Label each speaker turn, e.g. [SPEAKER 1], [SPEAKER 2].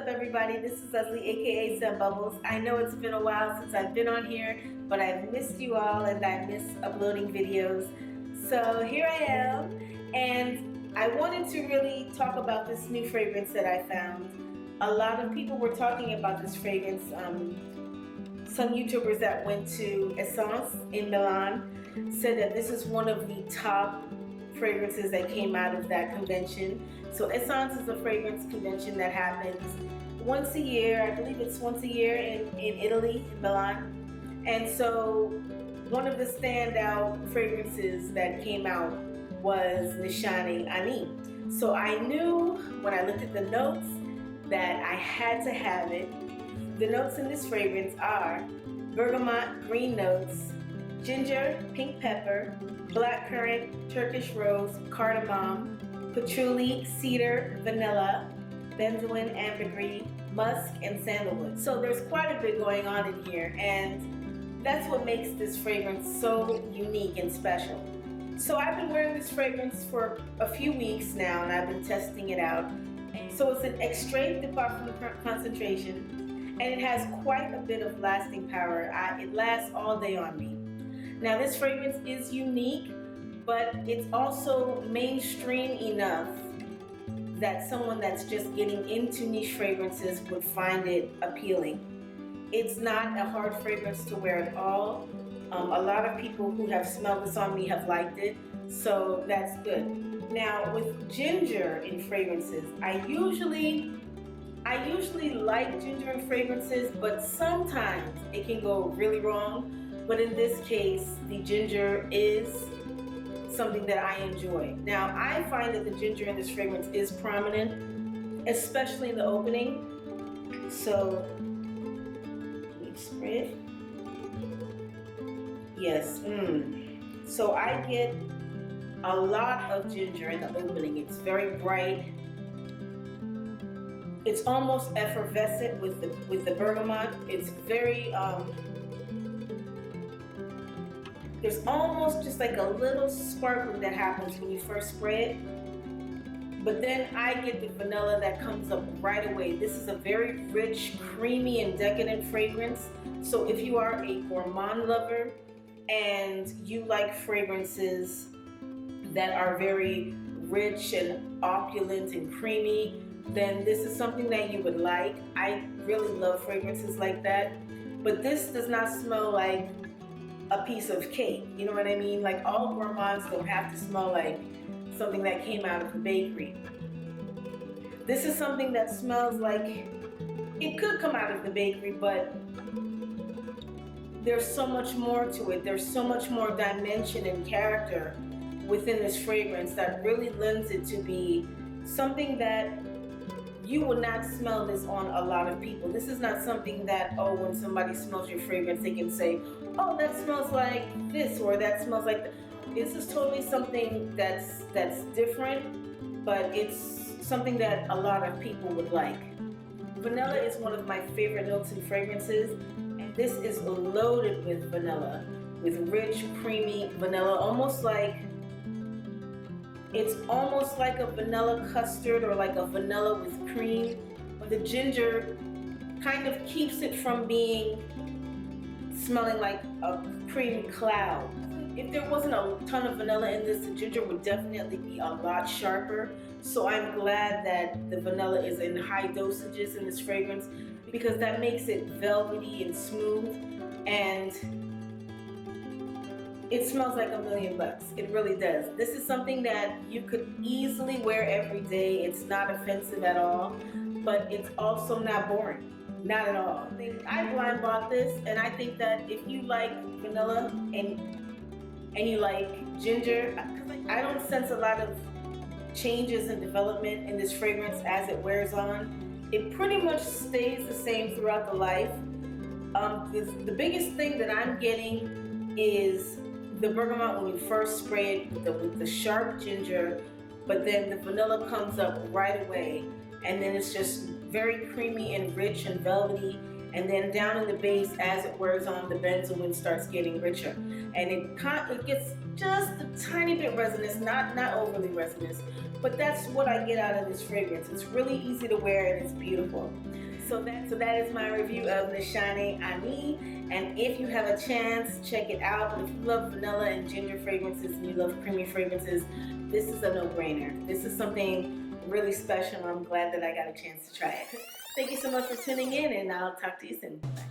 [SPEAKER 1] everybody? This is Leslie, aka Scentbubblez. I know it's been a while since I've been on here, but I've missed you all and I miss uploading videos. So here I am, and I wanted to really talk about this new fragrance that I found. A lot of people were talking about this fragrance. Some YouTubers that went to Essence in Milan said that this is one of the top fragrances that came out of that convention. So Essence is a fragrance convention that happens once a year. I believe it's once a year in Italy, in Milan. And so one of the standout fragrances that came out was Nishane Ani. So I knew when I looked at the notes that I had to have it. The notes in this fragrance are bergamot, green notes, ginger, pink pepper, blackcurrant, Turkish rose, cardamom, patchouli, cedar, vanilla, benzoin, ambergris, musk, and sandalwood. So there's quite a bit going on in here, and that's what makes this fragrance so unique and special. So I've been wearing this fragrance for a few weeks now, and I've been testing it out. So it's an extrait de parfum concentration, and it has quite a bit of lasting power. It lasts all day on me. Now this fragrance is unique, but it's also mainstream enough that someone that's just getting into niche fragrances would find it appealing. It's not a hard fragrance to wear at all. A lot of people who have smelled this on me have liked it, so that's good. Now with ginger in fragrances, I usually like ginger in fragrances, but sometimes it can go really wrong. But in this case, the ginger is something that I enjoy. Now, I find that the ginger in this fragrance is prominent, especially in the opening. So, let me spray it. Yes, So I get a lot of ginger in the opening. It's very bright. It's almost effervescent with the bergamot. It's very there's almost just like a little sparkling that happens when you first spray it. But then I get the vanilla that comes up right away. This is a very rich, creamy, and decadent fragrance. So if you are a gourmand lover and you like fragrances that are very rich and opulent and creamy, then this is something that you would like. I really love fragrances like that. But this does not smell like a piece of cake, you know what I mean? Like all gourmands don't have to smell like something that came out of the bakery. This is something that smells like it could come out of the bakery, but there's so much more to it. There's so much more dimension and character within this fragrance that really lends it to be something that you will not smell this on a lot of people. This is not something that, oh, when somebody smells your fragrance, they can say, oh, that smells like this, or that smells like that. This is totally something that's different, but it's something that a lot of people would like. Vanilla is one of my favorite notes in fragrances, and this is loaded with vanilla, with rich, creamy vanilla, it's almost like a vanilla custard or like a vanilla with cream, but the ginger kind of keeps it from being smelling like a cream cloud. If there wasn't a ton of vanilla in this, the ginger would definitely be a lot sharper. So I'm glad that the vanilla is in high dosages in this fragrance, because that makes it velvety and smooth, and it smells like $1,000,000. It really does. This is something that you could easily wear every day. It's not offensive at all, but it's also not boring. Not at all. I blind bought this, and I think that if you like vanilla and you like ginger, I don't sense a lot of changes and development in this fragrance as it wears on. It pretty much stays the same throughout the life. The biggest thing that I'm getting is the bergamot when you first spray it with the sharp ginger, but then the vanilla comes up right away, and then it's just very creamy and rich and velvety, And then down in the base, as it wears on, the benzoin starts getting richer. And it gets just a tiny bit resinous, not overly resinous. But that's what I get out of this fragrance. It's really easy to wear and it's beautiful. So that is my review of Nishane Ani. And if you have a chance, check it out. If you love vanilla and ginger fragrances and you love creamy fragrances, this is a no-brainer. This is something really special. I'm glad that I got a chance to try it. Thank you so much for tuning in, and I'll talk to you soon. Bye.